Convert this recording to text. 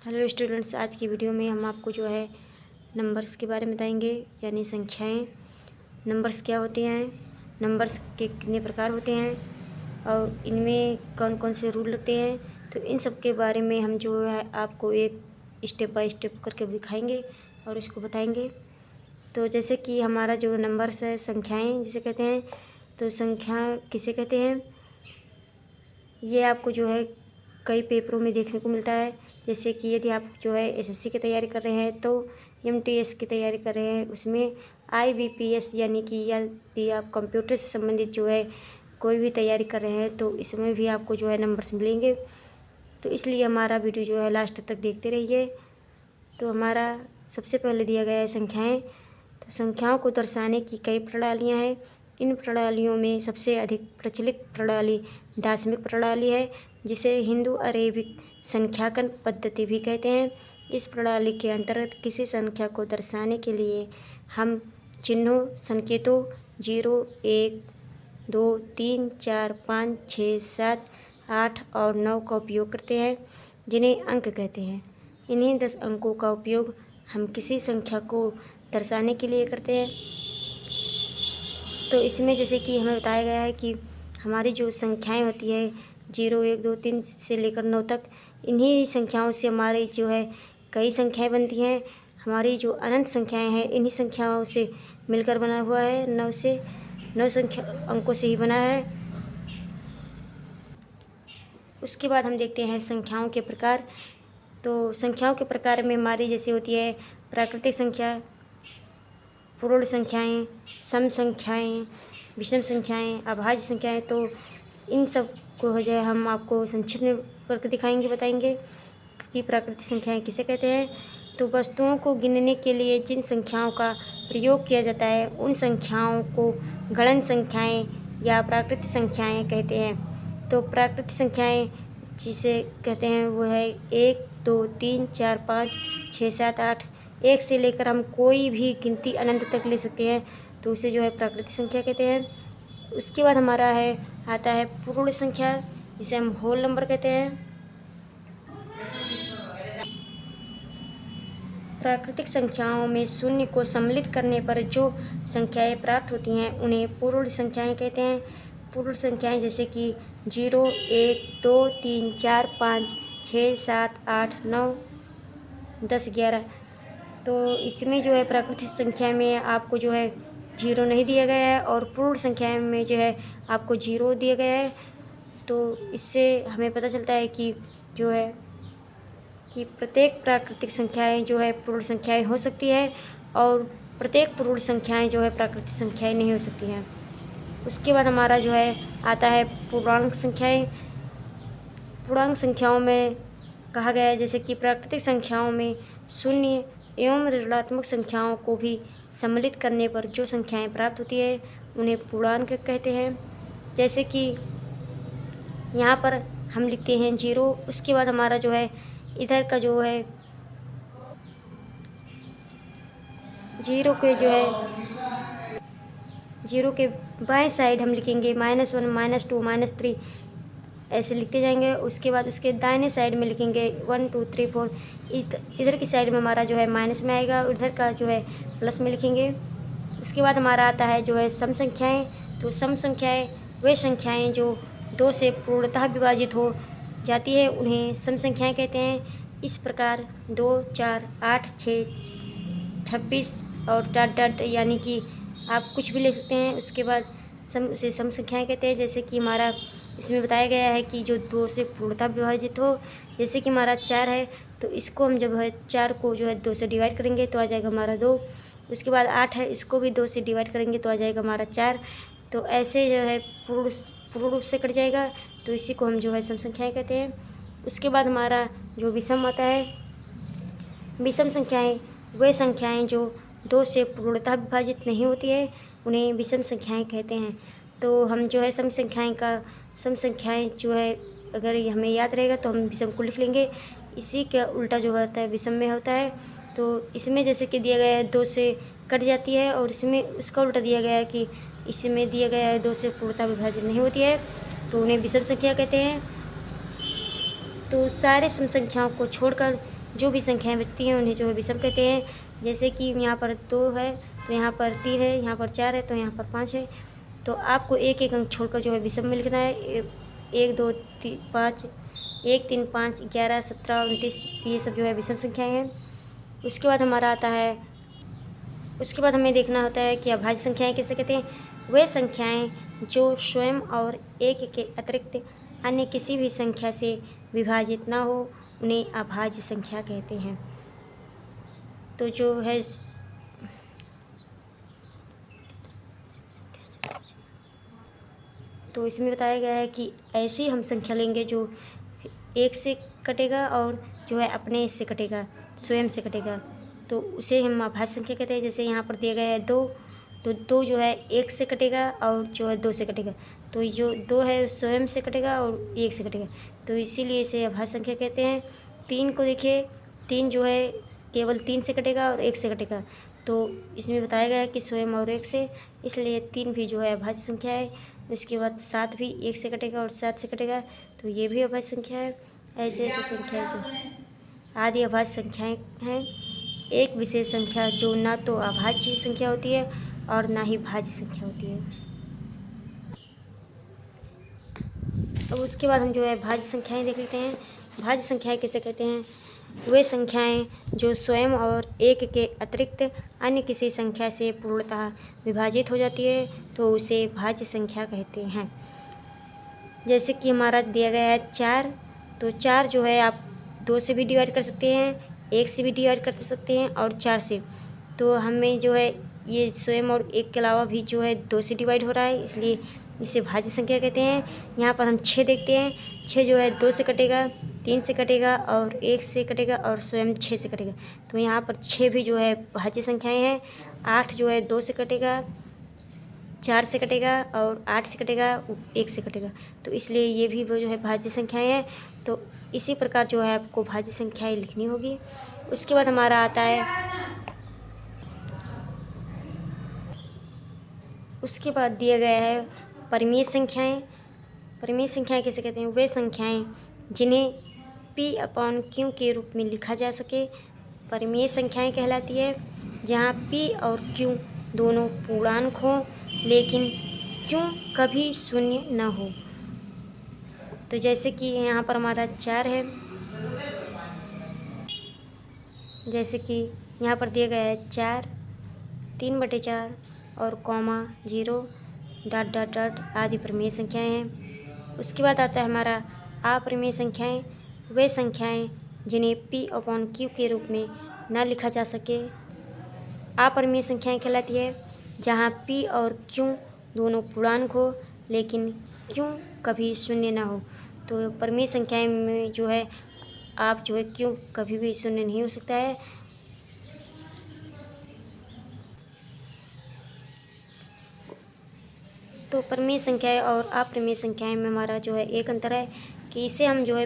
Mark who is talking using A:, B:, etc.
A: Hello students, आज की video में हम आपको जो है नंबर्स के बारे में बताएंगे, यानी संख्याएं। नंबर्स क्या होते हैं, नंबर्स के कितने प्रकार होते हैं और इनमें कौन कौन से रूल लगते हैं। तो इन सब के बारे में हम जो है आपको एक स्टेप बाय स्टेप करके दिखाएंगे और इसको बताएंगे। तो जैसे कि हमारा जो नंबर्स है, संख्याएँ जिसे कहते हैं, तो संख्या किसे कहते हैं ये आपको जो है कई पेपरों में देखने को मिलता है। जैसे कि यदि आप जो है एसएससी की तैयारी कर रहे हैं, तो एमटीएस की तैयारी कर रहे हैं, उसमें आईबीपीएस यानी कि यदि आप कंप्यूटर से संबंधित जो है कोई भी तैयारी कर रहे हैं, तो इसमें भी आपको जो है नंबर्स मिलेंगे। तो इसलिए हमारा वीडियो जो है लास्ट तक देखते रहिए। तो हमारा सबसे पहले दिया गया है संख्याएँ। तो संख्याओं को दर्शाने की कई प्रणालियाँ हैं। इन प्रणालियों में सबसे अधिक प्रचलित प्रणाली दार्शनिक प्रणाली है, जिसे हिंदू अरेबिक संख्याकन पद्धति भी कहते हैं। इस प्रणाली के अंतर्गत किसी संख्या को दर्शाने के लिए हम चिन्हों, संकेतों 0, 1, 2, 3, 4, 5, 6, 7, 8 और 9 का उपयोग करते हैं, जिन्हें अंक कहते हैं। इन्हीं 10 अंकों का उपयोग हम किसी संख्या को दर्शाने के लिए करते हैं। तो इसमें जैसे कि हमें बताया गया है कि हमारी जो संख्याएं होती है 0, 1, 2, 3 से लेकर 9 तक, इन्हीं संख्याओं से हमारी जो है कई संख्याएं बनती हैं। हमारी जो अनंत संख्याएं हैं, इन्हीं संख्याओं से मिलकर बना हुआ है। 9 संख्या अंकों से ही बना है। उसके बाद हम देखते हैं संख्याओं के प्रकार। तो संख्याओं के प्रकार में हमारी जैसे होती है प्राकृतिक संख्या, पूर्ण संख्याएँ, सम संख्याएँ, विषम संख्याएँ, अभाज्य संख्याएँ। तो इन सब को हो जाए हम आपको संक्षिप्त में करके दिखाएंगे, बताएंगे कि प्राकृतिक संख्याएँ किसे कहते हैं। तो वस्तुओं को गिनने के लिए जिन संख्याओं का प्रयोग किया जाता है, उन संख्याओं को गणन संख्याएँ या प्राकृतिक संख्याएँ कहते हैं। तो प्राकृतिक संख्याएँ जिसे कहते हैं वो है 1, 2, 3, 4, 5, 6, 7, 8। 1 से लेकर हम कोई भी गिनती अनंत तक ले सकते हैं, तो उसे जो है प्राकृतिक संख्या कहते हैं। उसके बाद हमारा आता है पूर्ण संख्या, जिसे हम होल नंबर कहते हैं। प्राकृतिक संख्याओं में शून्य को सम्मिलित करने पर जो संख्याएं प्राप्त होती हैं, उन्हें पूर्ण संख्याएं कहते हैं। पूर्ण संख्याएं जैसे कि 0, 1, 2, 3, 4, 5, 6, 7, 8, 9, 10, 11। तो इसमें जो है प्राकृतिक संख्या में आपको जो है 0 नहीं दिया गया है और पूर्ण संख्या में जो है आपको 0 दिया गया है। तो इससे हमें पता चलता है कि जो है कि प्रत्येक प्राकृतिक संख्याएं जो है पूर्ण संख्याएं हो सकती है और प्रत्येक पूर्ण संख्याएं जो है प्राकृतिक संख्याएं नहीं हो सकती हैं। उसके बाद हमारा जो है आता है पूर्णांक संख्याएं। पूर्णांक संख्याओं में कहा गया है जैसे कि प्राकृतिक संख्याओं में शून्य एवं ऋणात्मक संख्याओं को भी सम्मिलित करने पर जो संख्याएं प्राप्त होती है, उन्हें पूर्णांक कहते हैं। जैसे कि यहाँ पर हम लिखते हैं 0। उसके बाद हमारा जो है इधर का जो है 0 के जो है 0 के बाएं साइड हम लिखेंगे -1, -2, -3, ऐसे लिखते जाएंगे। उसके बाद उसके दाहिने साइड में लिखेंगे 1, 2, 3, 4। इधर की साइड में हमारा जो है माइनस में आएगा, उधर का जो है प्लस में लिखेंगे। उसके बाद हमारा आता है जो है सम संख्याएँ। तो सम संख्याएँ वे संख्याएँ जो 2 से पूर्णतः विभाजित हो जाती है, उन्हें सम संख्याएँ कहते हैं। इस प्रकार 2, 4, 8, 6, 26 और डॉट यानी कि आप कुछ भी ले सकते हैं। उसके बाद उसे सम संख्याएँ कहते हैं। जैसे कि हमारा इसमें बताया गया है कि जो 2 से पूर्णतः विभाजित हो, जैसे कि हमारा 4 है, तो इसको हम जब है 4 को जो है 2 से डिवाइड करेंगे तो आ जाएगा हमारा 2। उसके बाद 8 है, इसको भी 2 से डिवाइड करेंगे तो आ जाएगा हमारा 4। तो ऐसे जो है पूर्ण रूप से कट जाएगा, तो इसी को हम जो है सम संख्याएँ कहते हैं। उसके बाद हमारा जो विषम आता है, विषम संख्याएँ वे संख्याएँ जो 2 से पूर्णतः विभाजित नहीं होती है, उन्हें विषम संख्याएँ कहते हैं। तो हम जो है सम संख्याएँ जो है अगर ये हमें याद रहेगा तो हम विषम को लिख लेंगे। इसी का उल्टा जो होता है विषम में होता है। तो इसमें जैसे कि दिया गया है 2 से कट जाती है, और इसमें उसका उल्टा दिया गया है कि इसमें दिया गया है 2 से पूर्णतः विभाजित नहीं होती है, तो उन्हें विषम संख्या कहते हैं। तो सारे सम संख्याओं को छोड़कर जो भी संख्याएं बचती हैं उन्हें जो है विषम कहते हैं। जैसे कि यहाँ पर 2 है तो यहाँ पर 3 है, यहाँ पर 4 है तो यहाँ पर 5 है। तो आपको एक एक अंक छोड़कर जो है विषम में लिखना है। 1 2 3 5 1 3 5 11 17 29 ये सब जो है विषम संख्याएँ हैं। उसके बाद हमें देखना होता है कि अभाज्य संख्याएँ किसे कहते हैं। वे संख्याएँ जो स्वयं और एक के अतिरिक्त अन्य किसी भी संख्या से विभाजित ना हो उन्हें अभाज्य संख्या कहते हैं। तो जो है तो इसमें बताया गया है कि ऐसी हम संख्या लेंगे जो एक से कटेगा और जो है अपने से कटेगा, स्वयं से कटेगा, तो उसे हम अभाज्य संख्या कहते हैं। जैसे यहाँ पर दिया गया है 2, तो 2 जो है 1 से कटेगा और जो है 2 से कटेगा, तो ये जो 2 है स्वयं से कटेगा और 1 से कटेगा, तो इसीलिए इसे अभाज्य संख्या कहते हैं। 3 को देखिए, 3 जो है केवल 3 से कटेगा और 1 से कटेगा, तो इसमें बताया गया है कि स्वयं और 1 से, इसलिए 3 भी जो है अभाज्य संख्या है। उसके बाद 7 भी 1 से कटेगा और 7 से कटेगा, तो ये भी अभाज्य संख्या है। ऐसे ऐसे संख्या जो आदि अभाज्य संख्याएँ हैं। एक विशेष संख्या जो ना तो अभाज्य संख्या होती है और ना ही भाज्य संख्या होती है। अब उसके बाद हम जो है भाज्य संख्याएँ देख लेते हैं। भाज्य संख्याएँ किसे कहते हैं। वे संख्याएँ जो स्वयं और एक के अतिरिक्त अन्य किसी संख्या से पूर्णतः विभाजित हो जाती है तो उसे भाज्य संख्या कहते हैं। जैसे कि हमारा दिया गया है 4, तो 4 जो है आप 2 से भी डिवाइड कर सकते हैं, 1 से भी डिवाइड कर सकते हैं और 4 से। तो हमें जो है ये स्वयं और 1 के अलावा भी जो है 2 से डिवाइड हो रहा है, इसलिए इसे भाज्य संख्या कहते हैं। यहाँ पर हम 6 देखते हैं। 6 जो है 2 से कटेगा, 3 से कटेगा और 1 से कटेगा और स्वयं 6 से कटेगा, तो यहाँ पर 6 भी जो है भाज्य संख्याएँ हैं। 8 जो है 2 से कटेगा, 4 से कटेगा और 8 से कटेगा, 1 से कटेगा, तो इसलिए ये भी वो जो है भाज्य संख्याएँ हैं। तो इसी प्रकार जो है आपको भाज्य संख्याएँ लिखनी होगी। उसके बाद हमारा आता है, उसके बाद दिया गया है परिमेय संख्याएँ। परिमेय संख्याएँ किसे कहते हैं। वे संख्याएँ जिन्हें P/Q के रूप में लिखा जा सके परिमेय संख्याएँ कहलाती है। जहाँ P और Q दोनों पूर्णांक हों लेकिन Q कभी शून्य न हो। तो जैसे कि यहाँ पर हमारा 4 है, जैसे कि यहाँ पर दिया गया है 4, 3/4 और कॉमा 0 डॉट डॉट डॉट आदि परिमेय संख्याएँ हैं। उसके बाद आता है हमारा अपरिमेय संख्याएँ। वे संख्याएँ जिन्हें P/Q के रूप में न लिखा जा सके अपरिमेय संख्याएँ कहलाती है। जहाँ P और Q दोनों पूर्णांक हो लेकिन Q कभी शून्य ना हो। तो परिमेय संख्याएँ में जो है आप जो है Q कभी भी शून्य नहीं हो सकता है। तो परिमेय संख्याएँ और अपरिमेय संख्याएँ में हमारा जो है एक अंतर है कि इसे हम जो है